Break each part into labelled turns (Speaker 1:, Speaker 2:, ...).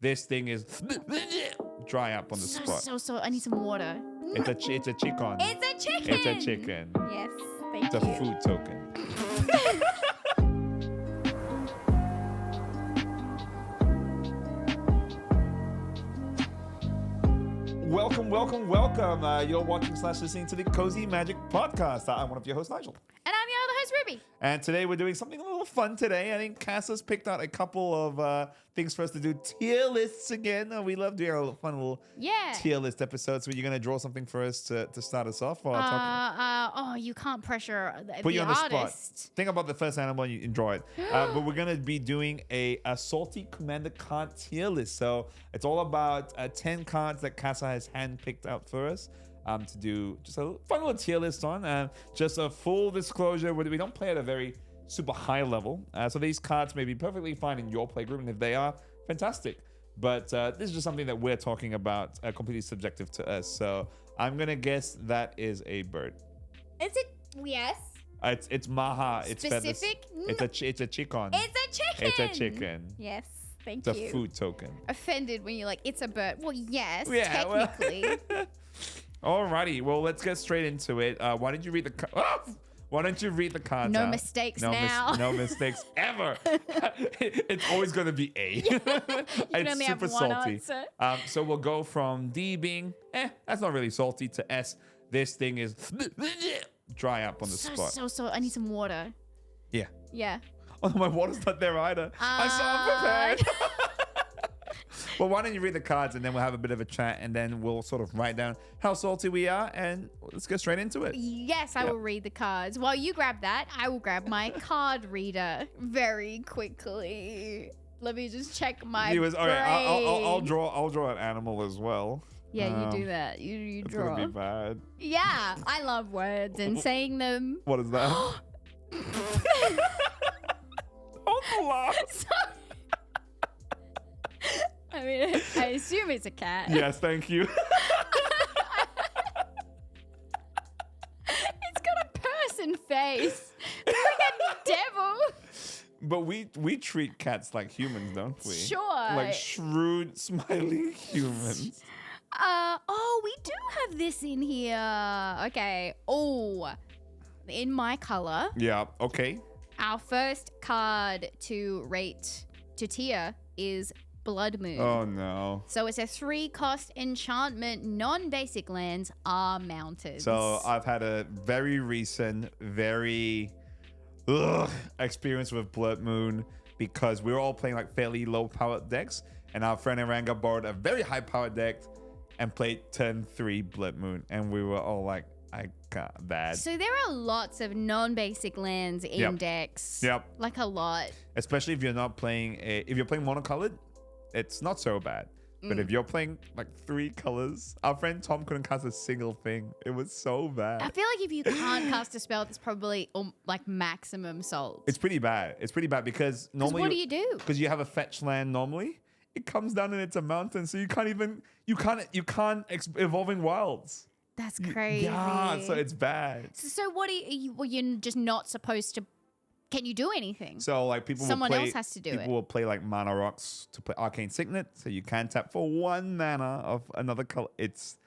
Speaker 1: this thing is dry up on the spot.
Speaker 2: So I need some water.
Speaker 1: It's a chicken.
Speaker 2: It's a chicken.
Speaker 1: It's a chicken.
Speaker 2: Yes, thank
Speaker 1: It's
Speaker 2: you.
Speaker 1: a food token. Welcome. You're watching / listening to the Cozy Magic Podcast. I'm one of your hosts, Nigel.
Speaker 2: And I'm your other host, Ruby.
Speaker 1: And today we're doing something a little fun today. I think Cass has picked out a couple of things for us to do. Tier lists again. We love doing a fun little tier list episode. So you're going to draw something for us to start us off?
Speaker 2: You can't pressure
Speaker 1: Put
Speaker 2: the
Speaker 1: you on the
Speaker 2: artist.
Speaker 1: spot. Think about the first animal and you draw it. But we're going to be doing a salty commander card tier list. So it's all about 10 cards that Casa has handpicked out for us. To do just a fun little tier list on. Just a full disclosure, we don't play at a very super high level. So these cards may be perfectly fine in your playgroup, and if they are, fantastic. But this is just something that we're talking about, completely subjective to us. So I'm going to guess that is a bird.
Speaker 2: Is it? Yes.
Speaker 1: It's Maha. It's
Speaker 2: Specific?
Speaker 1: feathers. It's a chicken.
Speaker 2: It's a chicken.
Speaker 1: It's a chicken.
Speaker 2: Yes. Thank
Speaker 1: It's
Speaker 2: you.
Speaker 1: a food token.
Speaker 2: Offended when you're like, it's a bird. Well, yes,
Speaker 1: Yeah,
Speaker 2: technically.
Speaker 1: Alrighty, well, let's get straight into it. Why don't you read the cards
Speaker 2: No
Speaker 1: out?
Speaker 2: mistakes now.
Speaker 1: No mistakes ever. It's always going to be A. It's
Speaker 2: only have
Speaker 1: super
Speaker 2: one
Speaker 1: salty.
Speaker 2: answer.
Speaker 1: So we'll go from D being, that's not really salty, to S. This thing is dry up on the spot.
Speaker 2: So I need some water.
Speaker 1: Yeah.
Speaker 2: Yeah.
Speaker 1: Oh, my water's not there either. I'm so unprepared. Well, why don't you read the cards and then we'll have a bit of a chat and then we'll sort of write down how salty we are and let's get straight into it.
Speaker 2: Yes, I will read the cards. While you grab that, I will grab my card reader very quickly. Let me just check my brain.
Speaker 1: All right, I'll draw an animal as well.
Speaker 2: Yeah, you do that. You
Speaker 1: It's
Speaker 2: draw.
Speaker 1: gonna be bad.
Speaker 2: Yeah, I love words and saying them.
Speaker 1: What is that? Don't laugh.
Speaker 2: I mean, I assume it's a cat.
Speaker 1: Yes, thank you.
Speaker 2: It's got a person face. Freaking devil.
Speaker 1: But we treat cats like humans, don't we?
Speaker 2: Sure.
Speaker 1: Like shrewd, smiling humans.
Speaker 2: We do have this in here. Okay. Oh, in my color.
Speaker 1: Yeah, okay.
Speaker 2: Our first card to rate to tier is Blood Moon.
Speaker 1: Oh no.
Speaker 2: So it's a 3-cost enchantment. Non-basic lands are mountains.
Speaker 1: So I've had a very recent, very experience with Blood Moon because we were all playing like fairly low powered decks, and our friend Aranga borrowed a very high powered deck and played turn 3 Blood Moon, and we were all like, I got bad.
Speaker 2: So there are lots of non-basic lands in decks.
Speaker 1: Yep.
Speaker 2: Like a lot.
Speaker 1: Especially if you're not playing if you're playing monocolored, it's not so bad. But if you're playing like 3 colors, our friend Tom couldn't cast a single thing. It was so bad.
Speaker 2: I feel like if you can't cast a spell, that's probably like maximum salt.
Speaker 1: It's pretty bad. It's pretty bad because normally.
Speaker 2: What do you do?
Speaker 1: Because you have a fetch land normally. It comes down and it's a mountain, so you can't evolving wilds.
Speaker 2: That's crazy.
Speaker 1: Yeah, so it's bad.
Speaker 2: So what are you're just not supposed to? Can you do anything?
Speaker 1: So like
Speaker 2: Someone else has to do
Speaker 1: People
Speaker 2: it.
Speaker 1: will play like mana rocks to play Arcane Signet, so you can tap for 1 mana of another color. It's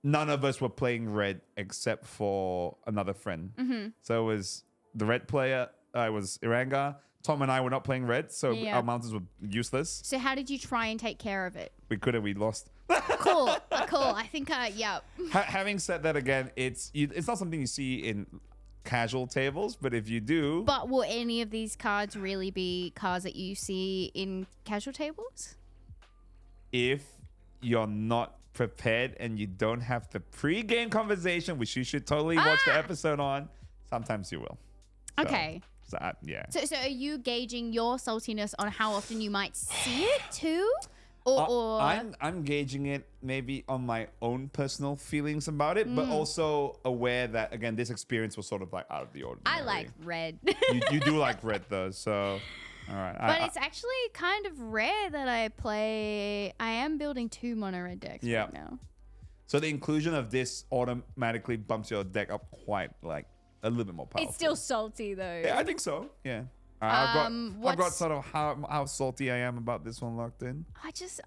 Speaker 1: none of us were playing red except for another friend.
Speaker 2: Mm-hmm.
Speaker 1: So it was the red player. It was Iranga. Tom and I were not playing red, so our mountains were useless.
Speaker 2: So how did you try and take care of it?
Speaker 1: We could have. We lost.
Speaker 2: Cool. I think, yeah.
Speaker 1: Having said that, again, it's not something you see in casual tables, but if you do.
Speaker 2: But will any of these cards really be cards that you see in casual tables?
Speaker 1: If you're not prepared and you don't have the pre-game conversation, which you should totally watch the episode on, sometimes you will. So,
Speaker 2: Okay.
Speaker 1: Yeah.
Speaker 2: So are you gauging your saltiness on how often you might see it too? Or
Speaker 1: I'm gauging it maybe on my own personal feelings about it, but also aware that, again, this experience was sort of like out of the ordinary.
Speaker 2: I like red.
Speaker 1: you do like red though, so all right.
Speaker 2: But it's actually kind of rare that I am building 2 mono red decks right now.
Speaker 1: So the inclusion of this automatically bumps your deck up quite like a little bit more powerful.
Speaker 2: It's still salty though.
Speaker 1: Yeah, I think so. Yeah. I've got sort of how salty I am about this one locked in.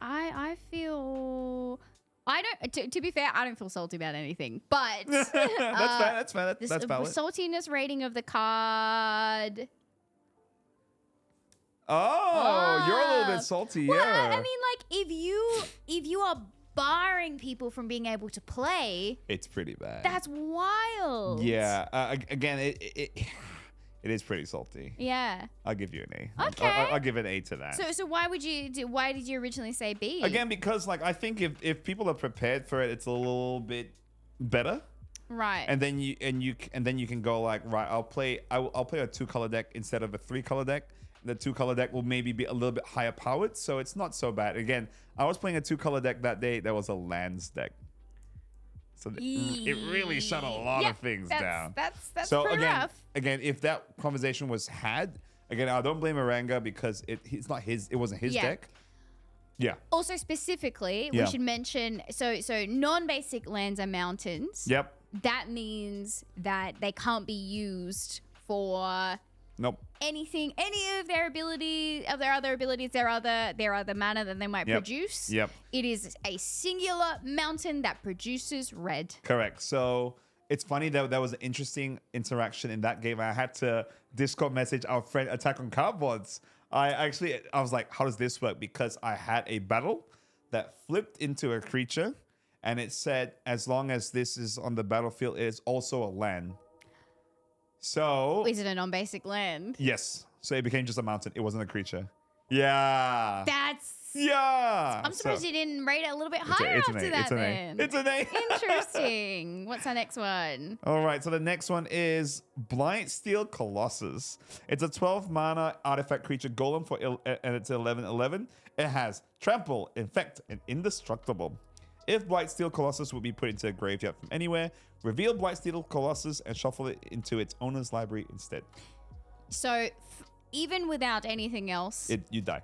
Speaker 2: I feel. I don't. To be fair, I don't feel salty about anything. But
Speaker 1: That's fair. That's fair. That's valid.
Speaker 2: Saltiness rating of the card.
Speaker 1: Oh, you're a little bit salty.
Speaker 2: Well,
Speaker 1: yeah.
Speaker 2: I mean, like if you are barring people from being able to play,
Speaker 1: it's pretty bad.
Speaker 2: That's wild.
Speaker 1: Yeah. Again, it is pretty salty.
Speaker 2: Yeah.
Speaker 1: I'll give you an A.
Speaker 2: Okay.
Speaker 1: I'll give an A to that.
Speaker 2: So why did you originally say B?
Speaker 1: Again, because like I think if people are prepared for it, it's a little bit better.
Speaker 2: Right.
Speaker 1: And then you can go like, right, I'll play a 2-color deck instead of a 3-color deck. The 2-color deck will maybe be a little bit higher powered, so it's not so bad. Again, I was playing a 2-color deck that day. That was a lands deck. So it really shut a lot of things down.
Speaker 2: That's
Speaker 1: so
Speaker 2: pretty rough.
Speaker 1: Again, if that conversation was had, again, I don't blame Aranga because it wasn't his deck. Yeah.
Speaker 2: Also, specifically, we should mention so non-basic lands are mountains.
Speaker 1: Yep.
Speaker 2: That means that they can't be used for anything, any of their ability, of their other abilities, their other mana that they might produce.
Speaker 1: Yep.
Speaker 2: It is a singular mountain that produces red.
Speaker 1: Correct. So it's funny that there was an interesting interaction in that game. I had to Discord message our friend Attack on Cardboards. I was like, how does this work? Because I had a battle that flipped into a creature and it said, as long as this is on the battlefield, it is also a land. So
Speaker 2: is it a non-basic land?
Speaker 1: Yes. So it became just a mountain. It wasn't a creature. Yeah.
Speaker 2: I'm surprised you didn't rate it a little bit higher after that then.
Speaker 1: It's an A.
Speaker 2: Interesting. What's our next one?
Speaker 1: All right. So the next one is Blightsteel Colossus. It's a 12 mana artifact creature golem and it's 11/11. It has trample, infect, and indestructible. If Blightsteel Colossus would be put into a graveyard from anywhere, reveal Blightsteel Colossus and shuffle it into its owner's library instead.
Speaker 2: So even without anything else,
Speaker 1: you die.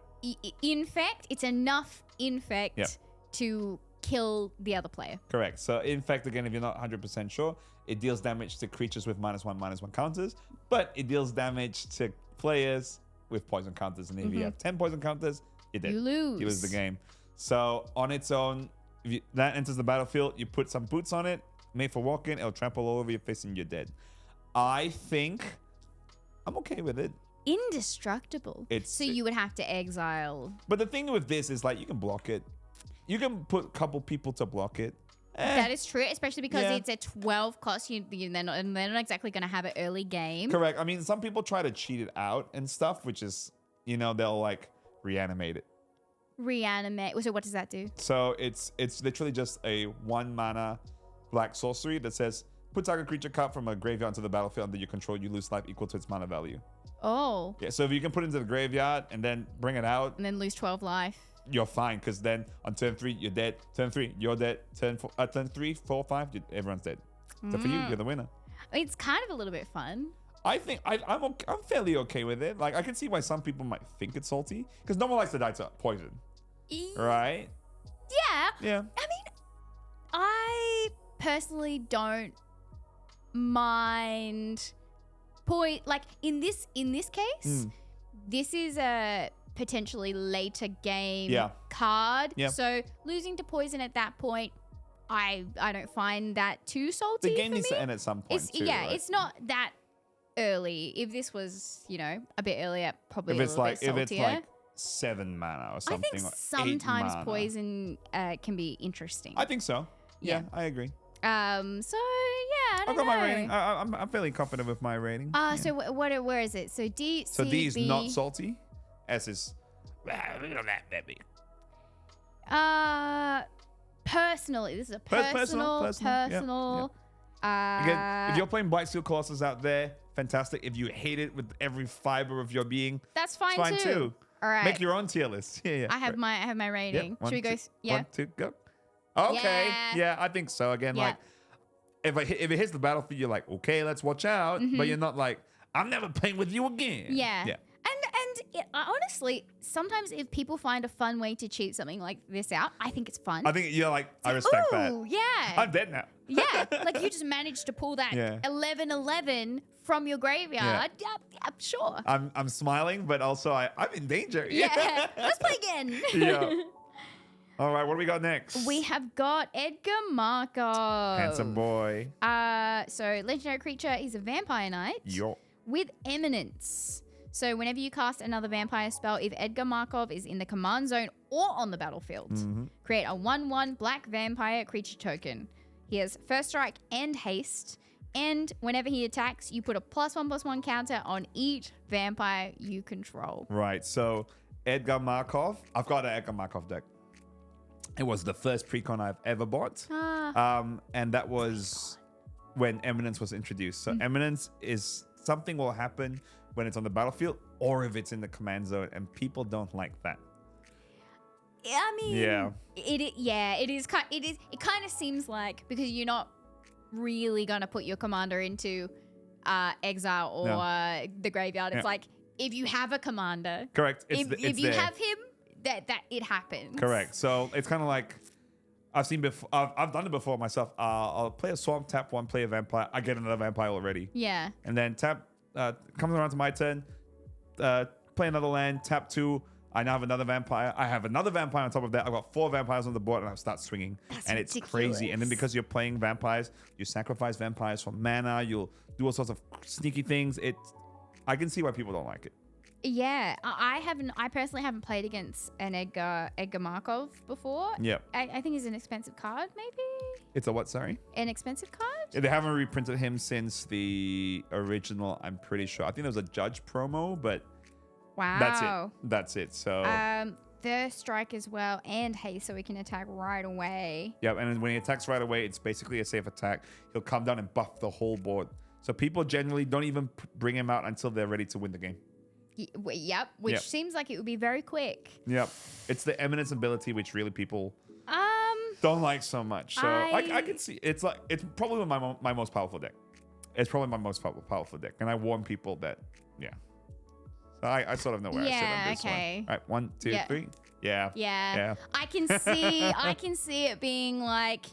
Speaker 2: Infect, it's enough infect to kill the other player.
Speaker 1: Correct. So infect, again, if you're not 100% sure, it deals damage to creatures with -1/-1 counters, but it deals damage to players with poison counters. And if you have 10 poison counters, you're dead.
Speaker 2: You lose.
Speaker 1: You lose the game. So on its own, if that enters the battlefield, you put some boots on it, made for walking, it'll trample all over your face and you're dead. I think I'm okay with it.
Speaker 2: Indestructible. So you would have to exile.
Speaker 1: But the thing with this is like you can block it. You can put a couple people to block it.
Speaker 2: That is true, especially because it's a 12 cost. They're not exactly going to have an early game.
Speaker 1: Correct. I mean, some people try to cheat it out and stuff, which is, they'll like reanimate it.
Speaker 2: Reanimate. So what does that do?
Speaker 1: So it's literally just a 1 mana black sorcery that says put target creature card from a graveyard into the battlefield under your control. You lose life equal to its mana value.
Speaker 2: Oh.
Speaker 1: Yeah. So if you can put it into the graveyard and then bring it out
Speaker 2: and then lose 12 life,
Speaker 1: you're fine because then on turn 3 you're dead. Turn 3 you're dead. Turn 3, 4, 5 everyone's dead. So for you're the winner.
Speaker 2: It's kind of a little bit fun.
Speaker 1: I think I'm fairly okay with it. Like I can see why some people might think it's salty because no one likes to die to poison, right?
Speaker 2: Yeah. I mean, I personally don't mind like in this case, this is a potentially later game card.
Speaker 1: Yeah.
Speaker 2: So losing to poison at that point, I don't find that too salty.
Speaker 1: The game needs to end at some point. Right?
Speaker 2: It's not that early. If this was, a bit earlier, probably
Speaker 1: if it's
Speaker 2: a little bit saltier.
Speaker 1: If it's like 7 mana or something.
Speaker 2: I think sometimes poison can be interesting.
Speaker 1: I think so. Yeah, I agree.
Speaker 2: So yeah, I don't know.
Speaker 1: I've got my rating. I'm fairly confident with my rating.
Speaker 2: So where is it? So D, C,
Speaker 1: so D is
Speaker 2: B.
Speaker 1: not salty. S is that baby.
Speaker 2: Personally, this is a personal.
Speaker 1: Again, if you're playing Blightsteel Colossus out there, fantastic. If you hate it with every fiber of your being,
Speaker 2: that's fine, too. All right.
Speaker 1: Make your own tier list. Yeah.
Speaker 2: I have my rating. Should we go? Yeah.
Speaker 1: 1, 2, go. Okay. Yeah, I think so. Again, like if it hits the battlefield, you're like, okay, let's watch out. But you're not like, I'm never playing with you again.
Speaker 2: Yeah. And Honestly, sometimes if people find a fun way to cheat something like this out, I think it's fun.
Speaker 1: I think you're like, I respect that.
Speaker 2: Ooh, yeah.
Speaker 1: I'm dead now.
Speaker 2: Yeah, like you just managed to pull that 11-11 from your graveyard. Yeah, sure.
Speaker 1: I'm smiling, but also I'm in danger.
Speaker 2: Yeah, let's play again.
Speaker 1: Yeah. All right, what do we got next?
Speaker 2: We have got Edgar Markov.
Speaker 1: Handsome boy.
Speaker 2: So legendary creature, he's a vampire knight with eminence. So whenever you cast another vampire spell, if Edgar Markov is in the command zone or on the battlefield, create a 1/1 black vampire creature token. He has first strike and haste. And whenever he attacks, you put a +1/+1 counter on each vampire you control.
Speaker 1: Right. So Edgar Markov, I've got an Edgar Markov deck. It was the first precon I've ever bought. And that was when Eminence was introduced. So Eminence is something will happen when it's on the battlefield or if it's in the command zone, and people don't like that.
Speaker 2: I mean, it kind of seems like, because you're not really gonna put your commander into exile or the graveyard. It's like, if you have a commander,
Speaker 1: correct.
Speaker 2: If you have him, that it happens.
Speaker 1: Correct. So it's kind of like I've seen before. I've done it before myself. I'll play a swamp, tap one, play a vampire. I get another vampire already.
Speaker 2: Yeah.
Speaker 1: And then tap comes around to my turn. Play another land. Tap 2. I now have another vampire. I have another vampire on top of that. I've got 4 vampires on the board, and I start swinging. And
Speaker 2: ridiculous.
Speaker 1: It's crazy. And then because you're playing vampires, you sacrifice vampires for mana. You'll do all sorts of sneaky things. I can see why people don't like it.
Speaker 2: Yeah, I personally haven't played against an Edgar Markov before.
Speaker 1: Yep.
Speaker 2: I think he's an expensive card, maybe.
Speaker 1: It's a what? Sorry.
Speaker 2: An expensive card.
Speaker 1: They haven't reprinted him since the original. I'm pretty sure. I think there was a Judge promo, but
Speaker 2: wow,
Speaker 1: that's it. So
Speaker 2: first strike as well and haste, so we can attack right away.
Speaker 1: Yeah, and when he attacks right away, it's basically a safe attack. He'll come down and buff the whole board. So people generally don't even bring him out until they're ready to win the game.
Speaker 2: Yep, which seems like it would be very quick.
Speaker 1: Yep, it's the Eminence ability which really people don't like so much. So I can see it's probably my most powerful deck. It's probably my most powerful deck, and I warn people that So I sort of know where I sit on this one. All right, 1, 2, 3. Yeah.
Speaker 2: I can see it being like.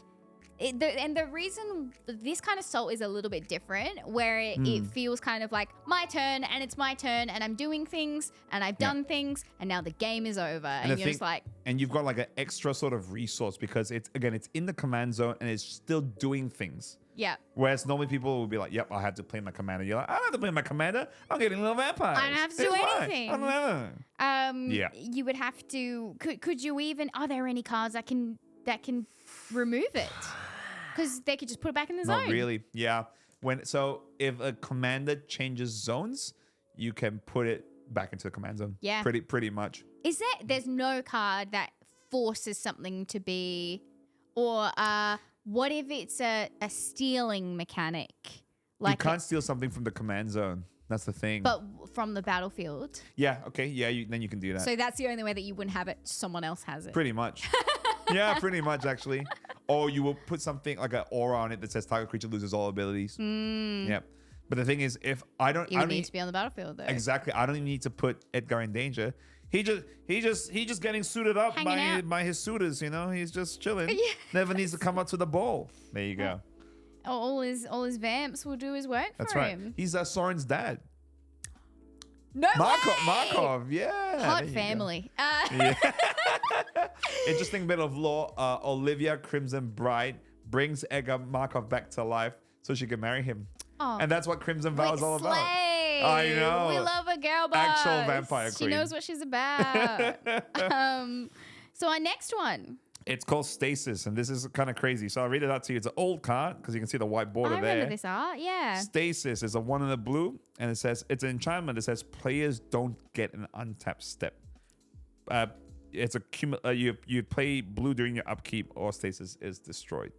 Speaker 2: And the reason this kind of salt is a little bit different, where it feels kind of like my turn and it's my turn and I'm doing things and I've done things and now the game is over and you're just like. And
Speaker 1: you've got like an extra sort of resource because it's in the command zone and it's still doing things.
Speaker 2: Yeah.
Speaker 1: Whereas normally people will be like, yep, I had to play my commander. You're like, I don't have to play my commander. I'm getting little vampires.
Speaker 2: I don't have to do anything.
Speaker 1: I don't know.
Speaker 2: You would have to. Could you even? Are there any cards that can remove it? Because they could just put it back in the zone.
Speaker 1: Not really. Yeah. If a commander changes zones, you can put it back into the command zone.
Speaker 2: Yeah.
Speaker 1: Pretty much.
Speaker 2: There's no card that forces something to be, or what if it's a stealing mechanic?
Speaker 1: Like you can't steal something from the command zone. That's the thing.
Speaker 2: But from the battlefield.
Speaker 1: Yeah. Okay. Yeah. Then you can do that.
Speaker 2: So that's the only way that you wouldn't have it. Someone else has it.
Speaker 1: Pretty much. Yeah, pretty much actually. Or you will put something like an aura on it that says target creature loses all abilities. Yeah. But the thing is, if I don't,
Speaker 2: you need to be on the battlefield though.
Speaker 1: Exactly. I don't even need to put Edgar in danger. He just getting suited up by his suitors. You know, he's just chilling. Yeah. Never needs to come up to the ball. There you go.
Speaker 2: All his vamps will do his work
Speaker 1: That's
Speaker 2: for
Speaker 1: right.
Speaker 2: him.
Speaker 1: He's Soren's dad.
Speaker 2: No way!
Speaker 1: Markov, yeah.
Speaker 2: Hot family.
Speaker 1: Interesting bit of lore. Olivia Crimson Bride brings Edgar Markov back to life so she can marry him.
Speaker 2: Oh.
Speaker 1: And that's what Crimson Vow is all about.
Speaker 2: Slay.
Speaker 1: I know.
Speaker 2: We love a girl boss.
Speaker 1: Actual vampire queen.
Speaker 2: She knows what she's about. So our next one.
Speaker 1: It's called Stasis, and this is kind of crazy. So I'll read it out to you. It's an old card because you can see the white border there.
Speaker 2: I remember this art, yeah.
Speaker 1: Stasis is a 1 in the blue, and it says it's an enchantment that says players don't get an untapped step. It's a you play blue during your upkeep, or Stasis is destroyed.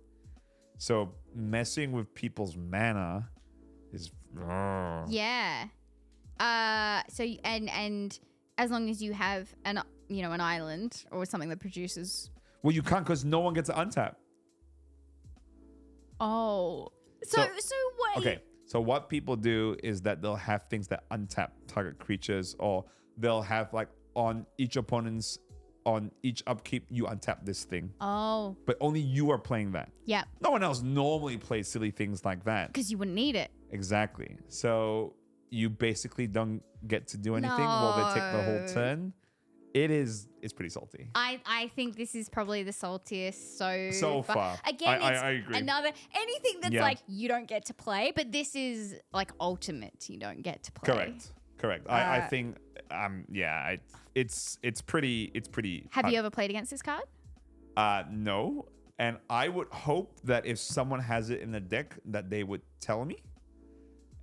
Speaker 1: So messing with people's mana is
Speaker 2: yeah. So and as long as you have an island or something that produces.
Speaker 1: Well, you can't because no one gets an untap.
Speaker 2: Oh. So what?
Speaker 1: Okay. So what people do is that they'll have things that untap target creatures or they'll have like on each opponent's on each upkeep, you untap this thing.
Speaker 2: Oh.
Speaker 1: But only you are playing that.
Speaker 2: Yeah.
Speaker 1: No one else normally plays silly things like that.
Speaker 2: Because you wouldn't need it.
Speaker 1: Exactly. So you basically don't get to do anything while they take the whole turn. It's pretty salty.
Speaker 2: I think this is probably the saltiest
Speaker 1: so far.
Speaker 2: Again,
Speaker 1: I agree.
Speaker 2: Anything that's like you don't get to play, but this is like ultimate. You don't get to play.
Speaker 1: Correct. I think it's pretty
Speaker 2: Have you ever played against this card?
Speaker 1: No. And I would hope that if someone has it in the deck that they would tell me.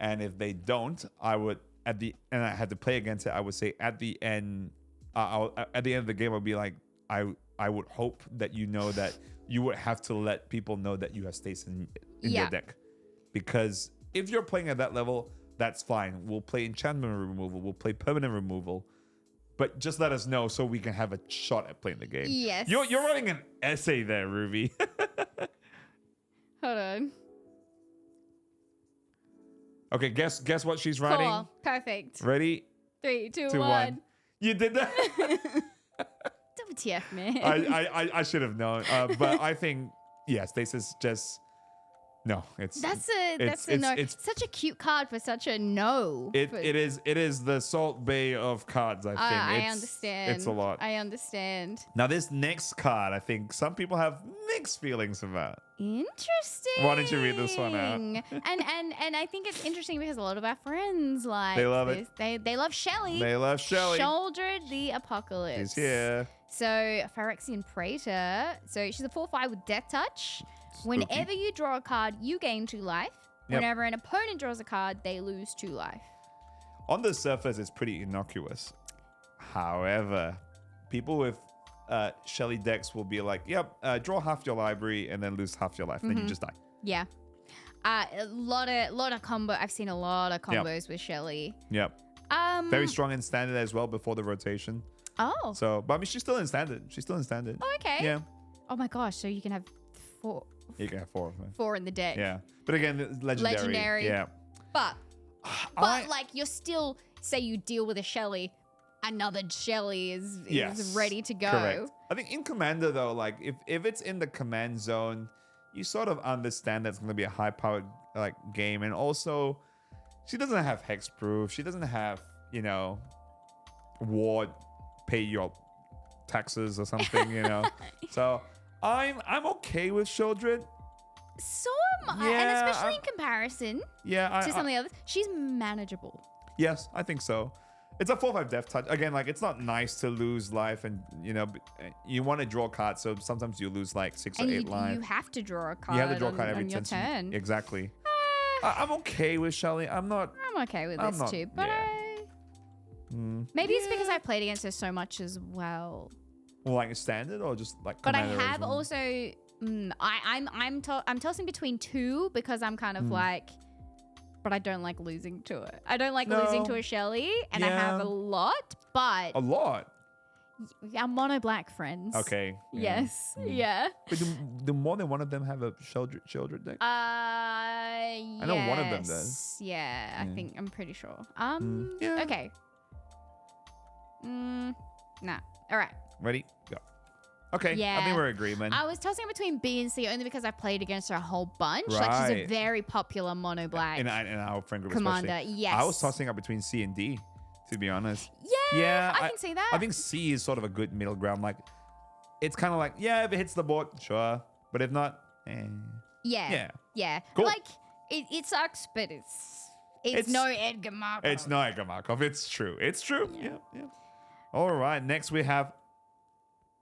Speaker 1: And if they don't, I would and I had to play against it, I would say at the end at the end of the game, I'll be like, I would hope that you know that you would have to let people know that you have Stasis in your deck. Because if you're playing at that level, that's fine. We'll play enchantment removal. We'll play permanent removal. But just let us know so we can have a shot at playing the game.
Speaker 2: Yes.
Speaker 1: You're writing an essay there, Ruby.
Speaker 2: Hold on.
Speaker 1: Okay, guess what she's writing?
Speaker 2: 4. Perfect.
Speaker 1: Ready?
Speaker 2: 3, 2,
Speaker 1: 2, 1. You did that?
Speaker 2: WTF, man.
Speaker 1: I should have known. But I think, Stasis just... No,
Speaker 2: that's a no. It's such a cute card for such a no.
Speaker 1: It is the Salt Bay of cards, I think.
Speaker 2: I understand.
Speaker 1: It's a lot.
Speaker 2: I understand.
Speaker 1: Now this next card, I think some people have mixed feelings about.
Speaker 2: Interesting.
Speaker 1: Why don't you read this one out?
Speaker 2: and I think it's interesting because a lot of our friends like
Speaker 1: they love
Speaker 2: this.
Speaker 1: it.
Speaker 2: They love Shelly.
Speaker 1: They love Shelly.
Speaker 2: Sheoldred the Apocalypse.
Speaker 1: She's here.
Speaker 2: So Phyrexian Praetor. So she's a 4/5 with Death Touch.
Speaker 1: Spooky.
Speaker 2: Whenever you draw a card, you gain 2 life.
Speaker 1: Yep.
Speaker 2: Whenever an opponent draws a card, they lose 2 life.
Speaker 1: On the surface, it's pretty innocuous. However, people with Shelly decks will be like, yep, draw half your library and then lose half your life. And then you just die.
Speaker 2: Yeah. A lot of combo. I've seen a lot of combos with Shelly.
Speaker 1: Yep. Very strong in standard as well before the rotation.
Speaker 2: Oh.
Speaker 1: So, but I mean, she's still in standard.
Speaker 2: Oh, okay.
Speaker 1: Yeah.
Speaker 2: Oh my gosh. So you can have 4.
Speaker 1: You can have 4 of them.
Speaker 2: 4 in the deck.
Speaker 1: Yeah. But again, legendary. Yeah.
Speaker 2: But like you're still, say you deal with a Shelly, another Shelly is ready to go.
Speaker 1: Correct. I think in Commander though, like if it's in the command zone, you sort of understand that's going to be a high-powered like game, and also she doesn't have hexproof. She doesn't have ward, pay your taxes or something. So I'm okay with Sheoldred.
Speaker 2: So am I, and especially in comparison to some of the others, she's manageable.
Speaker 1: Yes, I think so. It's a 4/5 Death Touch. Again, like it's not nice to lose life, and you want to draw cards, so sometimes you lose like 6 or 8 life.
Speaker 2: You have to draw a card.
Speaker 1: You have to draw a card every
Speaker 2: on your turn.
Speaker 1: Exactly. I'm okay with Shelly. I'm
Speaker 2: okay with this too, but maybe it's because I've played against her so much as well.
Speaker 1: Well, like standard or just like.
Speaker 2: But I have also. I'm tossing between 2 because I'm kind of like. But I don't like losing to it. I don't like losing to a Shelly, and I have a lot, but...
Speaker 1: A lot?
Speaker 2: Our mono black friends.
Speaker 1: Okay.
Speaker 2: Yes. Yeah.
Speaker 1: But do more than one of them have a Sheoldred deck?
Speaker 2: I
Speaker 1: know one of them does.
Speaker 2: Yeah, I think, I'm pretty sure.
Speaker 1: Yeah.
Speaker 2: Okay. Nah. All right.
Speaker 1: Ready? Go. Okay,
Speaker 2: yeah.
Speaker 1: I think we're agreement.
Speaker 2: I was tossing between B and C only because I played against her a whole bunch.
Speaker 1: Right.
Speaker 2: Like she's a very popular mono black
Speaker 1: in our friend group
Speaker 2: commander.
Speaker 1: Especially.
Speaker 2: Yes.
Speaker 1: I was tossing up between C and D, to be honest.
Speaker 2: Yeah, I can see that.
Speaker 1: I think C is sort of a good middle ground. Like, it's kind of like, if it hits the board, sure. But if not,
Speaker 2: Yeah.
Speaker 1: Cool.
Speaker 2: Like, it sucks, but it's no Edgar Markov.
Speaker 1: It's no Edgar Markov. It's true. Yeah. All right, next we have...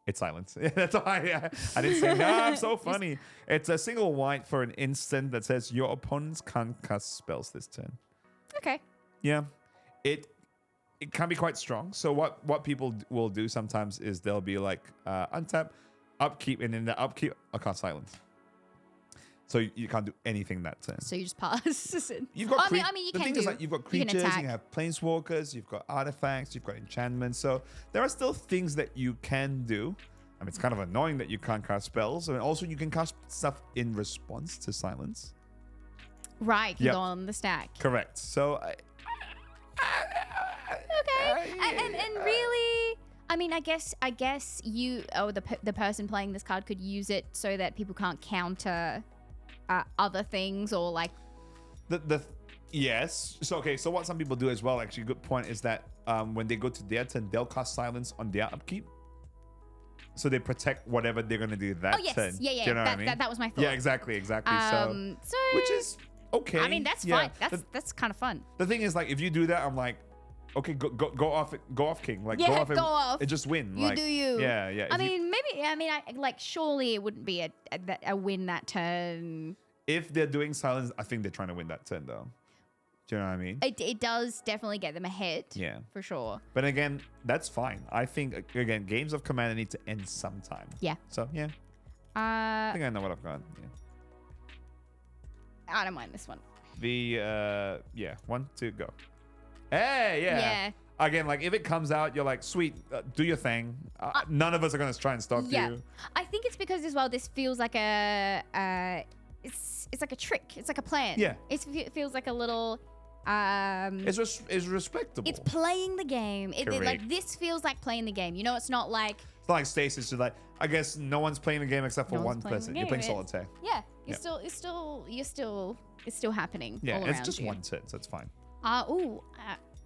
Speaker 1: It's silence. That's why I didn't say, I'm so funny. It's a single white for an instant that says your opponents can't cast spells this turn.
Speaker 2: Okay.
Speaker 1: Yeah. It can be quite strong. So what people will do sometimes is they'll be like, untap, upkeep, and in the upkeep, I cast silence. So you can't do anything that turn.
Speaker 2: So you just pass.
Speaker 1: You've got
Speaker 2: I mean, you
Speaker 1: the
Speaker 2: can
Speaker 1: thing
Speaker 2: do.
Speaker 1: is, like, you've got creatures, you have planeswalkers, you've got artifacts, you've got enchantments. So there are still things that you can do. I mean, it's kind of annoying that you can't cast spells, and also you can cast stuff in response to silence.
Speaker 2: Right, you go on the stack.
Speaker 1: Correct. So
Speaker 2: okay. And really, I mean, I guess you or the person playing this card could use it so that people can't counter other things or like.
Speaker 1: Yes. So so what some people do as well, actually, good point, is that when they go to their turn, they'll cast silence on their upkeep. So they protect whatever they're gonna do that turn.
Speaker 2: Yeah.
Speaker 1: Do you know what I mean?
Speaker 2: That was my thought.
Speaker 1: Yeah, exactly. So which is okay.
Speaker 2: I mean, that's fine. That's kind of fun.
Speaker 1: The thing is, like, if you do that, I'm like, okay, go off, king. Like,
Speaker 2: Yeah,
Speaker 1: go off and just win.
Speaker 2: You
Speaker 1: like,
Speaker 2: do you.
Speaker 1: Yeah.
Speaker 2: I mean, surely it wouldn't be a win that turn.
Speaker 1: If they're doing silence, I think they're trying to win that turn, though. Do you know what I mean?
Speaker 2: It does definitely get them ahead. Yeah. For sure.
Speaker 1: But again, that's fine. I think, again, games of Commander need to end sometime.
Speaker 2: Yeah.
Speaker 1: So, yeah. I think I know what I've got. Yeah.
Speaker 2: I don't mind this one.
Speaker 1: Yeah. 1, 2, go. Hey, yeah. Again, like, if it comes out, you're like, sweet, do your thing. None of us are going to try and stop you.
Speaker 2: I think it's because as well, this feels like it's like a trick. It's like a plan.
Speaker 1: Yeah.
Speaker 2: It feels like a little.
Speaker 1: It's respectable.
Speaker 2: It's playing the game. Like this feels like playing the game. You know, it's not like.
Speaker 1: It's not like Stasis. Like, I guess no one's playing the game except for one person. You're playing solitaire.
Speaker 2: Yeah. It's still happening.
Speaker 1: Yeah.
Speaker 2: All
Speaker 1: It's
Speaker 2: around
Speaker 1: just
Speaker 2: you.
Speaker 1: one turn, so it's fine.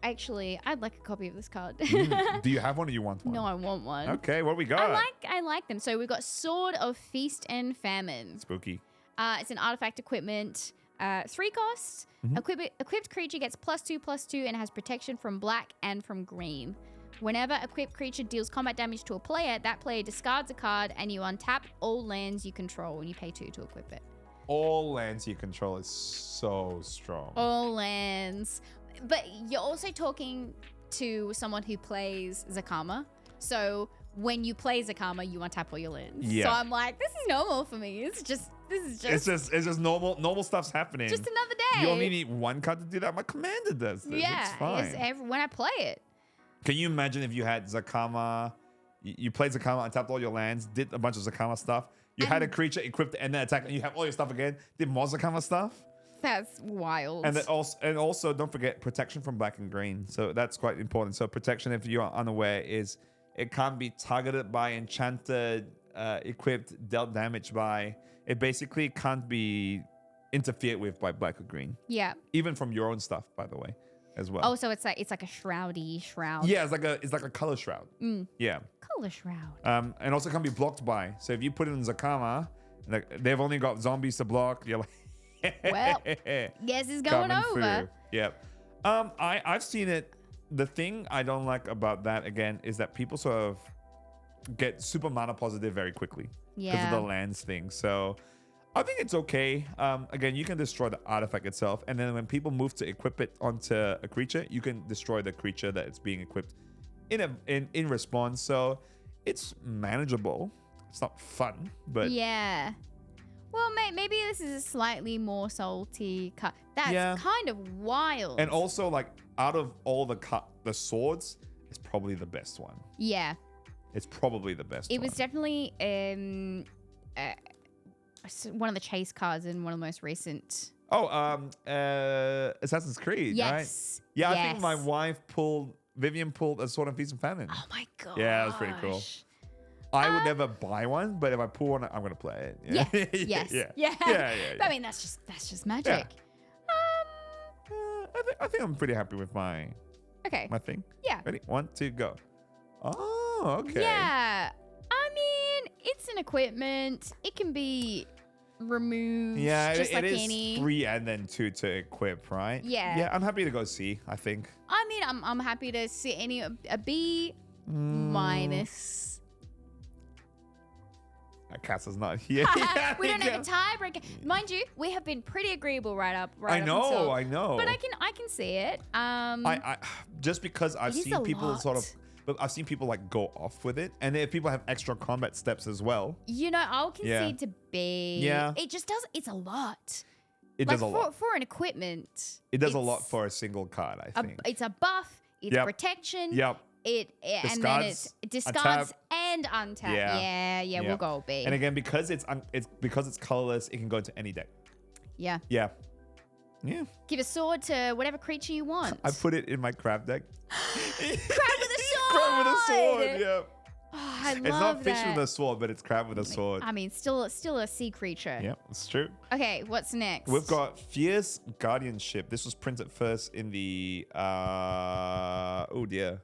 Speaker 2: Actually, I'd like a copy of this card.
Speaker 1: Do you have one or you want one?
Speaker 2: No, I want one.
Speaker 1: Okay, what do we got?
Speaker 2: I like them. So we've got Sword of Feast and Famine.
Speaker 1: Spooky.
Speaker 2: It's an artifact equipment. 3 costs. Equipped creature gets +2/+2 and has protection from black and from green. Whenever equipped creature deals combat damage to a player, that player discards a card and you untap all lands you control and you pay 2 to equip it.
Speaker 1: All lands you control is so strong.
Speaker 2: All lands. But you're also talking to someone who plays Zakama. So when you play Zakama, you untap all your lands.
Speaker 1: Yeah.
Speaker 2: So I'm like, this is normal for me. It's just
Speaker 1: It's just normal stuff's happening.
Speaker 2: just another day.
Speaker 1: You only need one card to do that. My commander does this.
Speaker 2: Yeah,
Speaker 1: it's fine.
Speaker 2: when I play it.
Speaker 1: Can you imagine if you had Zakama, you played Zakama, untapped all your lands, did a bunch of Zakama stuff. You had a creature equipped and then attacked, and you have all your stuff again. Did more Zakama stuff.
Speaker 2: That's wild.
Speaker 1: And also don't forget protection from black and green. So that's quite important. So protection, if you are unaware, is it can't be targeted by, enchanted, equipped, dealt damage by. It basically can't be interfered with by black or green. Yeah. Even from your own stuff, by the way, as well.
Speaker 2: Oh, so it's like a shroudy shroud.
Speaker 1: Yeah, it's like a color shroud. Yeah.
Speaker 2: Color shroud.
Speaker 1: And also can't be blocked by. So if you put it in Zakama, like they've only got zombies to block. You're like.
Speaker 2: Well, guess it's going over.
Speaker 1: Yep. I've seen it. The thing I don't like about that, again, is that people sort of get super mana positive very quickly because of the lands thing. So I think it's okay. Again, you can destroy the artifact itself, and then when people move to equip it onto a creature, you can destroy the creature that it's being equipped in response. So it's manageable. It's not fun, but
Speaker 2: yeah. Well, maybe this is a slightly more salty cut. That's kind of wild.
Speaker 1: And also, like, out of all the swords, it's probably the best one. Yeah. It's probably the best one.
Speaker 2: It was definitely one of the chase cards in one of the most recent.
Speaker 1: Oh, Assassin's Creed, right? Yeah, I think my wife Vivian pulled a Sword of Feast and Famine.
Speaker 2: Oh my god.
Speaker 1: Yeah, that was pretty cool. I would never buy one, but if I pull one, I'm gonna play it. Yeah. Yeah.
Speaker 2: But I mean, that's just magic.
Speaker 1: I think I'm pretty happy with my thing.
Speaker 2: Yeah.
Speaker 1: Ready? 1, 2, go. Oh, okay.
Speaker 2: Yeah. I mean, it's an equipment. It can be removed.
Speaker 1: Yeah,
Speaker 2: just
Speaker 1: it
Speaker 2: like
Speaker 1: is
Speaker 2: any.
Speaker 1: 3 and then 2 to equip, right?
Speaker 2: Yeah.
Speaker 1: Yeah, I'm happy to go C, I think.
Speaker 2: I mean, I'm happy to see a B minus.
Speaker 1: Cassa's not here.
Speaker 2: We don't have a tiebreaker. Mind you, we have been pretty agreeable right up.
Speaker 1: I know.
Speaker 2: But I can see it.
Speaker 1: I just because I've seen people but I've seen people like go off with it, and if people have extra combat steps as well.
Speaker 2: You know, I'll concede to B. Yeah. It just does. It's a lot.
Speaker 1: It does a lot
Speaker 2: for an equipment.
Speaker 1: It does a lot for a single card. I think
Speaker 2: it's a buff. It's protection.
Speaker 1: Yep.
Speaker 2: And then it's discards and untap. Yeah, we'll go B.
Speaker 1: And again, because it's colorless, it can go into any deck.
Speaker 2: Yeah.
Speaker 1: Yeah. Yeah.
Speaker 2: Give a sword to whatever creature you want.
Speaker 1: I put it in my crab deck.
Speaker 2: Crab with a sword.
Speaker 1: Crab with a sword. Yeah.
Speaker 2: Oh, I love
Speaker 1: It's not fish
Speaker 2: that.
Speaker 1: with a sword, but it's crab with a sword.
Speaker 2: I mean, still a sea creature.
Speaker 1: Yeah, it's true.
Speaker 2: Okay, what's next?
Speaker 1: We've got fierce guardianship. This was printed first in the oh dear.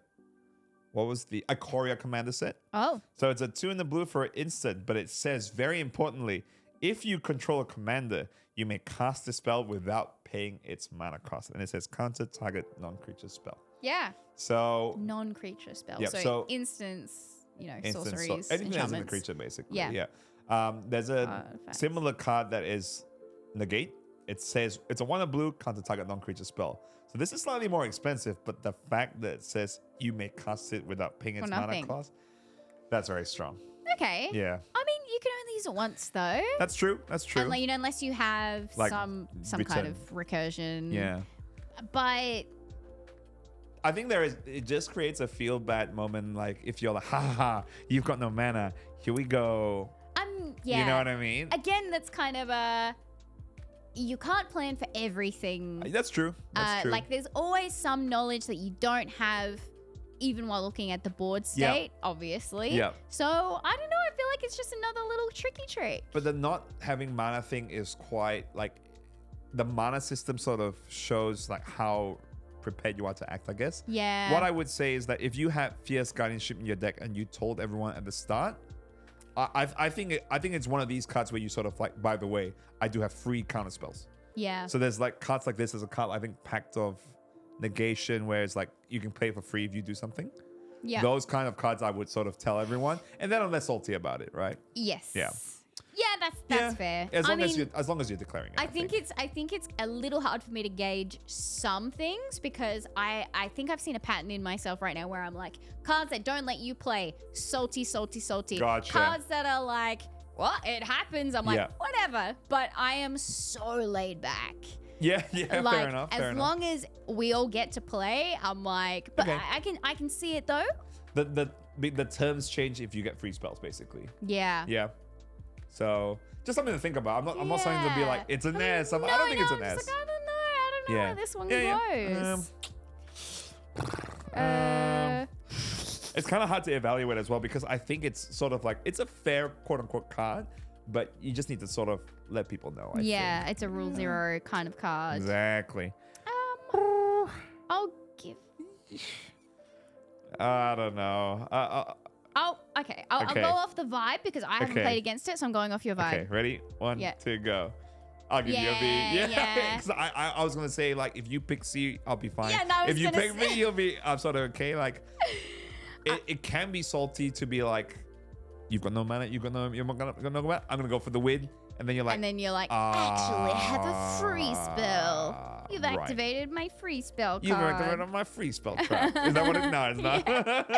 Speaker 1: What was the Ikoria commander set?
Speaker 2: Oh.
Speaker 1: So it's a 2 in the blue for an instant, but it says very importantly, if you control a commander, you may cast a spell without paying its mana cost. And it says counter target non-creature spell.
Speaker 2: Yeah.
Speaker 1: So
Speaker 2: Non-creature spell.
Speaker 1: Yep,
Speaker 2: so,
Speaker 1: so
Speaker 2: instance,
Speaker 1: instant,
Speaker 2: sorceries,
Speaker 1: anything that's in the
Speaker 2: enchantments.
Speaker 1: creature, basically.
Speaker 2: Yeah.
Speaker 1: There's a
Speaker 2: Artifacts.
Speaker 1: similar card that is negate. It says it's a 1 in blue counter target non-creature spell. So this is slightly more expensive, but the fact that it says you may cast it without paying its mana
Speaker 2: nothing.
Speaker 1: cost, that's very strong.
Speaker 2: Okay.
Speaker 1: Yeah.
Speaker 2: I mean, you can only use it once though.
Speaker 1: That's true. That's true.
Speaker 2: And, you know, unless you have
Speaker 1: Like,
Speaker 2: some kind
Speaker 1: return.
Speaker 2: of recursion.
Speaker 1: Yeah.
Speaker 2: But
Speaker 1: I think it just creates a feel bad moment. Like if you're like, ha ha, ha, you've got no mana. Here we go.
Speaker 2: yeah.
Speaker 1: You know what I mean?
Speaker 2: Again, that's kind of you can't plan for everything.
Speaker 1: That's true. That's true.
Speaker 2: Like there's always some knowledge that you don't have even while looking at the board state, obviously.
Speaker 1: Yeah.
Speaker 2: So I don't know, I feel like it's just another little tricky trick.
Speaker 1: But the not having mana thing is quite like the mana system sort of shows like how prepared you are to act, I guess.
Speaker 2: Yeah.
Speaker 1: What I would say is that if you had fierce guardianship in your deck and you told everyone at the start, I think it's one of these cards where you sort of like, by the way, I do have free counter spells.
Speaker 2: Yeah.
Speaker 1: So there's like cards like this. There's a card I think Pact of Negation where it's like you can play for free if you do something.
Speaker 2: Yeah.
Speaker 1: Those kind of cards I would sort of tell everyone, and then I'm less salty about it, right?
Speaker 2: Yes.
Speaker 1: Yeah.
Speaker 2: Yeah, that's fair.
Speaker 1: As long as you're declaring it.
Speaker 2: I think it's a little hard for me to gauge some things because I think I've seen a pattern in myself right now where I'm like, cards that don't let you play, salty.
Speaker 1: Gotcha.
Speaker 2: Cards that are like, well, it happens. I'm like,
Speaker 1: Yeah.
Speaker 2: whatever. But I am so laid back.
Speaker 1: Yeah,
Speaker 2: Like,
Speaker 1: fair enough.
Speaker 2: as long as we all get to play, I'm like, but
Speaker 1: Okay.
Speaker 2: I can see it though.
Speaker 1: The terms change if you get free spells, basically.
Speaker 2: Yeah.
Speaker 1: Yeah. So just something to think about. I'm not saying to be like it's a nest. I don't think it's a
Speaker 2: I'm
Speaker 1: nest.
Speaker 2: just like, I don't know where this one goes.
Speaker 1: It's kind of hard to evaluate as well because I think it's sort of like it's a fair quote unquote card, but you just need to sort of let people know. I think.
Speaker 2: It's a rule 0 kind of card.
Speaker 1: Exactly.
Speaker 2: I'll give.
Speaker 1: I don't know.
Speaker 2: Okay. I'll
Speaker 1: Okay.
Speaker 2: go off the vibe because I haven't
Speaker 1: Okay.
Speaker 2: played against it, so I'm going off your vibe.
Speaker 1: Okay, ready? 1,
Speaker 2: Yeah.
Speaker 1: 2, go. I'll give you a B.
Speaker 2: Yeah.
Speaker 1: Because I was gonna say like if you pick C, I'll be fine.
Speaker 2: Yeah, no, I was
Speaker 1: if you
Speaker 2: gonna
Speaker 1: pick
Speaker 2: say-
Speaker 1: B, you'll be. I'm sort of okay. Like it can be salty to be like, you've got no mana. You're not gonna go back. I'm gonna go for the win, and then you're like,
Speaker 2: actually, I have a free spell. You've
Speaker 1: right.
Speaker 2: activated my free spell card.
Speaker 1: You've activated my free spell trap. Is that what it? No, it's not.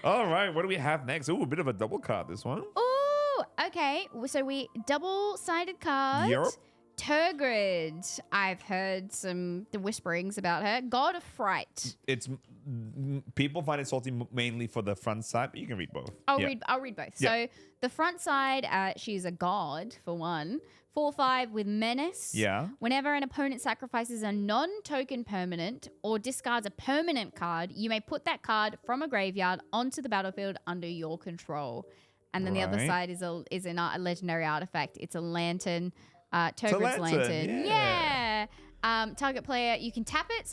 Speaker 1: All right, what do we have next? Ooh, a bit of a double card. This one.
Speaker 2: Ooh, okay. So we double-sided card.
Speaker 1: Yep.
Speaker 2: Tergrid. I've heard the whisperings about her. God of Fright.
Speaker 1: It's people find it salty mainly for the front side, but you can read both.
Speaker 2: I'll
Speaker 1: Yeah.
Speaker 2: read both.
Speaker 1: Yeah.
Speaker 2: So the front side, she's a god for one. 4/5 with menace.
Speaker 1: Yeah.
Speaker 2: Whenever an opponent sacrifices a non-token permanent or discards a permanent card, you may put that card from a graveyard onto the battlefield under your control. And then the other
Speaker 1: Right.
Speaker 2: side is a legendary artifact. It's a lantern. Tergrid's
Speaker 1: lantern, yeah.
Speaker 2: Target player, you can tap it,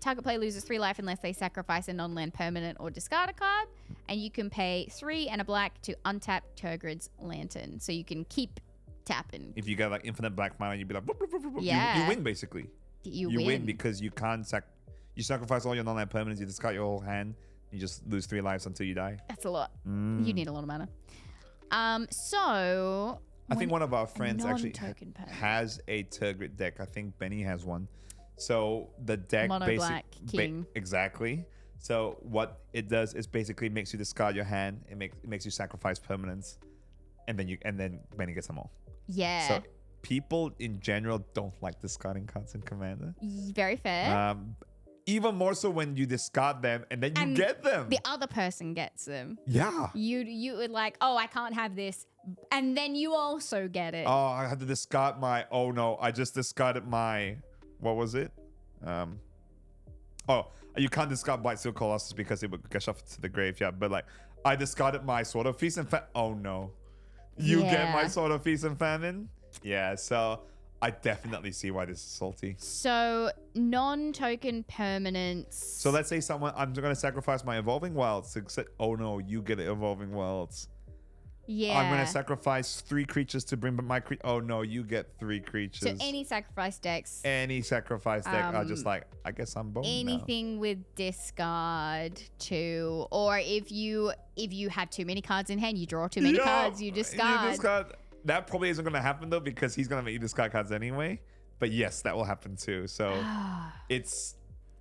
Speaker 2: Target player loses 3 life unless they sacrifice a non-land permanent or discard a card. And you can pay 3 and a black to untap Tergrid's lantern. So you can keep tapping.
Speaker 1: If you got like infinite black mana, you'd be like, "Boop, boop, boop, boop, boop."
Speaker 2: Yeah.
Speaker 1: You win basically.
Speaker 2: You
Speaker 1: win
Speaker 2: win.
Speaker 1: because you can't you sacrifice all your non-land permanents, you discard your whole hand, you just lose 3 lives until you die.
Speaker 2: That's a lot. You need a lot of mana. So
Speaker 1: I think one of our friends actually
Speaker 2: non-token permanent.
Speaker 1: has a Tergrid deck. I think Benny has one. So the deck
Speaker 2: Mono black king.
Speaker 1: Exactly. So what it does is basically makes you discard your hand. It makes you sacrifice permanents, and then Benny gets them all.
Speaker 2: Yeah.
Speaker 1: So people in general don't like discarding cards in Commander.
Speaker 2: Very fair.
Speaker 1: Even more so when you discard them and then you
Speaker 2: And
Speaker 1: get them.
Speaker 2: The other person gets them.
Speaker 1: Yeah.
Speaker 2: You would like, oh, I can't have this, and then you also get it.
Speaker 1: Oh, I had to discard my. Oh no, I just discarded my what was it? Oh, you can't discard Blightsteel Colossus because it would get shuffled to the graveyard. But like, I discarded my Sword of Feast and Famine. Oh no, you get my Sword of Feast and Famine. Yeah, so I definitely see why this is salty.
Speaker 2: So non-token permanents.
Speaker 1: So let's say I'm going to sacrifice my Evolving Wilds. Oh no, you get Evolving Wilds.
Speaker 2: Yeah.
Speaker 1: I'm going to sacrifice 3 creatures to bring back my oh no, you get 3 creatures.
Speaker 2: So any sacrifice decks.
Speaker 1: Any sacrifice deck are just like, I guess I'm boned
Speaker 2: anything
Speaker 1: now.
Speaker 2: with discard too. Or if you have too many cards in hand, you draw too many cards, you discard.
Speaker 1: That probably isn't going to happen though, because he's going to make you discard cards anyway. But yes, that will happen too. So this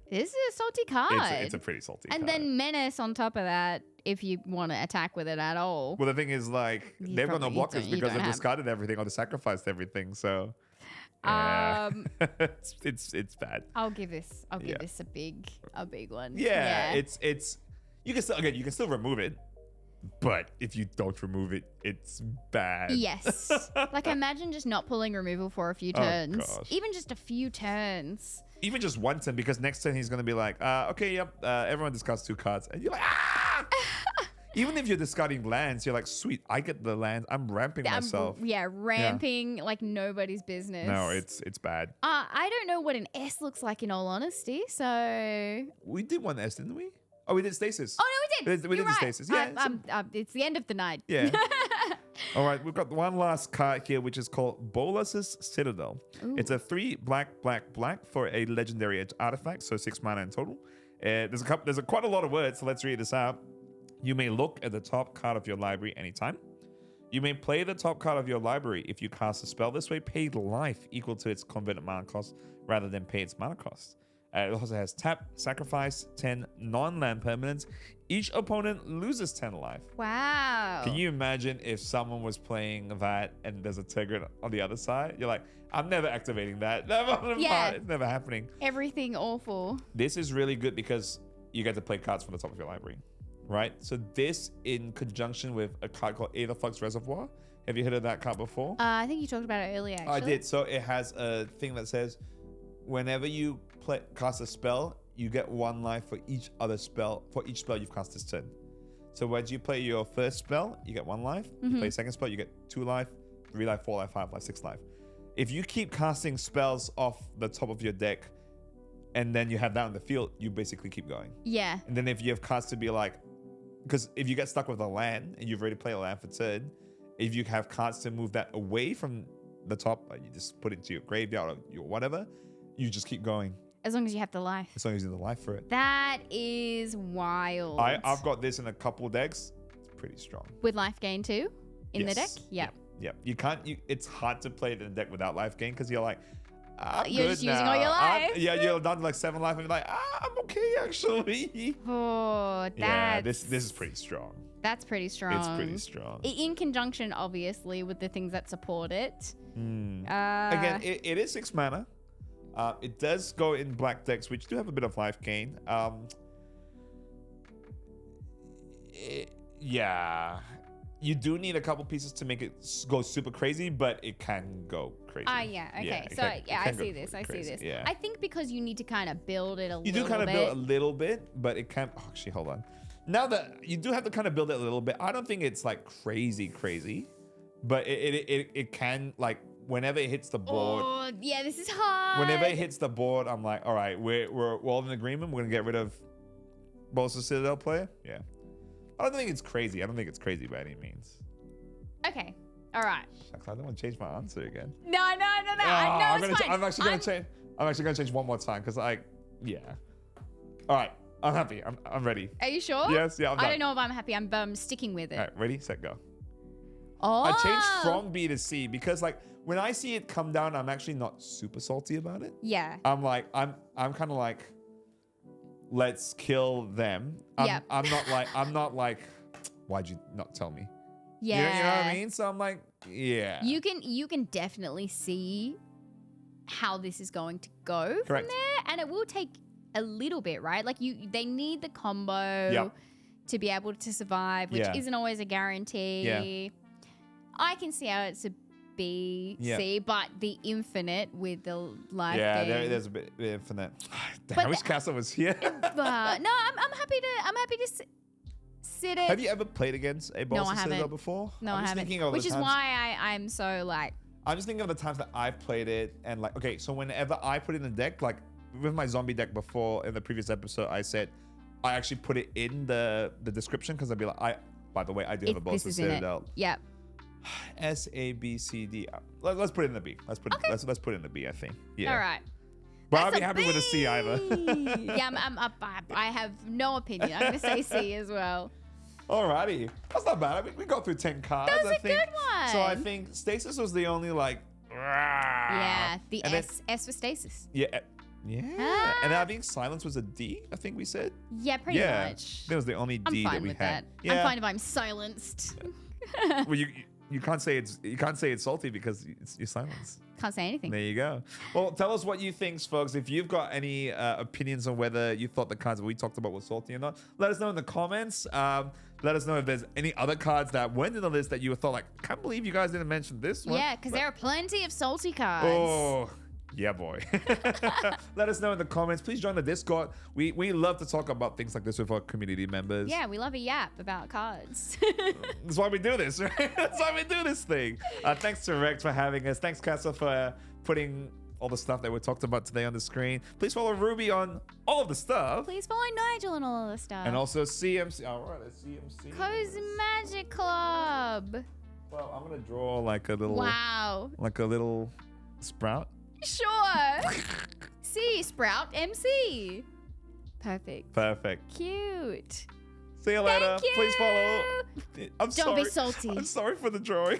Speaker 2: is a salty card.
Speaker 1: It's a pretty salty card.
Speaker 2: And then Menace on top of that, if you want to attack with it at all.
Speaker 1: Well, the thing is, like, they've got no blockers because they've discarded everything or they sacrificed everything. So, yeah. it's bad.
Speaker 2: I'll give this a big one.
Speaker 1: Yeah. It's you can still remove it, but if you don't remove it, it's bad.
Speaker 2: Yes. Like, imagine just not pulling removal for a few turns.
Speaker 1: Oh, gosh.
Speaker 2: Even just a few turns.
Speaker 1: Even just one turn, because next turn he's going to be like, okay, yep, everyone discards 2 cards. And you're like, ah! Even if you're discarding lands, you're like, sweet, I get the lands. I'm ramping myself.
Speaker 2: Ramping like nobody's business.
Speaker 1: No, it's bad.
Speaker 2: I don't know what an S looks like, in all honesty, so...
Speaker 1: We did one S, didn't we? Oh, we did Stasis.
Speaker 2: Oh, no, we did.
Speaker 1: We did the Stasis. Yeah.
Speaker 2: It's the end of the night.
Speaker 1: Yeah. All right, we've got one last card here, which is called Bolas' Citadel. Ooh. It's a 3 black for a legendary edge artifact, so 6 mana in total. There's quite a lot of words, so let's read this out. You may look at the top card of your library anytime. You may play the top card of your library. If you cast a spell this way, pay life equal to its converted mana cost rather than pay its mana cost. It also has tap, sacrifice 10 non-land permanents. Each opponent loses 10 life.
Speaker 2: Wow.
Speaker 1: Can you imagine if someone was playing that and there's a Tergrid on the other side? You're like, I'm never activating that. It's never happening.
Speaker 2: Everything awful.
Speaker 1: This is really good because you get to play cards from the top of your library, right? So this in conjunction with a card called Aetherflux Reservoir. Have you heard of that card before?
Speaker 2: I think you talked about it earlier, actually.
Speaker 1: I did. So it has a thing that says, whenever you cast a spell, you get 1 life for each spell you've cast this turn. So when you play your first spell, you get 1 life. You play second spell, you get 2 life, 3 life, 4 life, 5 life, 6 life. If you keep casting spells off the top of your deck and then you have that on the field, you basically keep going.
Speaker 2: Yeah.
Speaker 1: And then if you have cards to be like, because if you get stuck with a land and you've already played a land for turn, if you have cards to move that away from the top, you just put it into your graveyard or your whatever, you just keep going.
Speaker 2: As long as you have the life.
Speaker 1: As long as you have the life for it.
Speaker 2: That is wild.
Speaker 1: I've got this in a couple decks. It's pretty strong.
Speaker 2: With life gain too? In the deck?
Speaker 1: Yep. You can't. It's hard to play it in a deck without life gain because you're like,
Speaker 2: you're just using all your life.
Speaker 1: You're down to like 7 life and you're like, I'm okay actually.
Speaker 2: Oh,
Speaker 1: this is pretty strong.
Speaker 2: That's pretty strong.
Speaker 1: It's pretty strong.
Speaker 2: In conjunction, obviously, with the things that support it.
Speaker 1: Again, it is 6 mana. It does go in black decks, which do have a bit of life gain. You do need a couple pieces to make it go super crazy, but it can go crazy.
Speaker 2: Okay. I see this.
Speaker 1: Yeah.
Speaker 2: I think because you need to kind of build it a little bit.
Speaker 1: You do kind of build a little bit, but it can... Oh, actually, hold on. Now that you do have to kind of build it a little bit, I don't think it's like crazy, but it can, like, whenever it hits the board.
Speaker 2: Oh, yeah, this is hard.
Speaker 1: Whenever it hits the board, I'm like, all right, we're all in agreement. We're gonna get rid of Bolas' Citadel player. Yeah, I don't think it's crazy. I don't think it's crazy by any means.
Speaker 2: Okay, all right.
Speaker 1: Shucks, I don't want to change my answer again.
Speaker 2: No. It's fine.
Speaker 1: I'm actually gonna change one more time because yeah. All right, I'm happy. I'm ready.
Speaker 2: Are you sure?
Speaker 1: Yes. Yeah.
Speaker 2: I don't know if I'm happy. I'm sticking with it.
Speaker 1: All right, ready, set, go.
Speaker 2: Oh.
Speaker 1: I changed from B to C because like when I see it come down, I'm actually not super salty about it.
Speaker 2: Yeah.
Speaker 1: I'm like, I'm kind of like, let's kill them. I'm not like, why'd you not tell me?
Speaker 2: Yeah.
Speaker 1: You know what I mean? So I'm like, yeah.
Speaker 2: You can definitely see how this is going to go from there, and it will take a little bit, right? Like they need the combo to be able to survive, which isn't always a guarantee.
Speaker 1: Yeah.
Speaker 2: I can see how it's a B, C, but the infinite with the life
Speaker 1: Yeah,
Speaker 2: gain.
Speaker 1: there's a bit infinite. Damn,
Speaker 2: But
Speaker 1: I wish Casa was here.
Speaker 2: But no, I'm happy to sit it.
Speaker 1: Have you ever played against a boss in Citadel before?
Speaker 2: No,
Speaker 1: I'm
Speaker 2: I
Speaker 1: just
Speaker 2: haven't.
Speaker 1: thinking of
Speaker 2: Which
Speaker 1: the
Speaker 2: is
Speaker 1: times-
Speaker 2: why I'm so like.
Speaker 1: I'm just thinking of the times that I've played it and like, okay, so whenever I put it in the deck, like with my zombie deck before in the previous episode, I said I actually put it in the description because I'd be like, by the way, I do have a boss in Citadel.
Speaker 2: Yep.
Speaker 1: S A B C D. Let's put it in the B. Let's put it in the B. I think. Yeah.
Speaker 2: All right.
Speaker 1: But I'll be happy with a C either.
Speaker 2: Yeah, I'm up. I have no opinion. I'm gonna say C as well.
Speaker 1: Alrighty, that's not bad. I mean, we got through 10 cards.
Speaker 2: That was
Speaker 1: I
Speaker 2: a
Speaker 1: think.
Speaker 2: good one.
Speaker 1: So I think Stasis was the only like.
Speaker 2: Yeah, the
Speaker 1: and
Speaker 2: S for Stasis.
Speaker 1: Yeah. Yeah.
Speaker 2: Ah.
Speaker 1: And I think silence was a D, I think we said.
Speaker 2: Yeah, pretty
Speaker 1: Yeah.
Speaker 2: much.
Speaker 1: That was the only
Speaker 2: I'm
Speaker 1: D
Speaker 2: fine
Speaker 1: that we
Speaker 2: with
Speaker 1: had.
Speaker 2: that.
Speaker 1: Yeah.
Speaker 2: I'm fine if I'm silenced.
Speaker 1: Well, you can't say it's salty because you're silenced.
Speaker 2: Can't say anything.
Speaker 1: There you go. Well, tell us what you think, folks. If you've got any opinions on whether you thought the cards that we talked about were salty or not, let us know in the comments. Let us know if there's any other cards that weren't in the list that you thought like, can't believe you guys didn't mention this one.
Speaker 2: Yeah, because there are plenty of salty cards.
Speaker 1: Oh, yeah, boy. Let us know in the comments. Please join the Discord. We love to talk about things like this with our community members.
Speaker 2: Yeah, we love a yap about cards.
Speaker 1: That's why we do this, right? That's why we do this thing. Thanks to Rex for having us. Thanks, Casa, for putting all the stuff that we talked about today on the screen. Please follow Ruby on all of the stuff.
Speaker 2: Please follow Nigel and all of the stuff.
Speaker 1: And also CMC. All right, CMC.
Speaker 2: Cozy Magic Club.
Speaker 1: Well, I'm going to draw like a little...
Speaker 2: Wow.
Speaker 1: Like a little sprout.
Speaker 2: Sure. C, Sprout MC. Perfect.
Speaker 1: Perfect.
Speaker 2: Cute.
Speaker 1: See you later.
Speaker 2: Thank you.
Speaker 1: Please follow. I'm
Speaker 2: Don't be salty.
Speaker 1: I'm sorry for the drawing.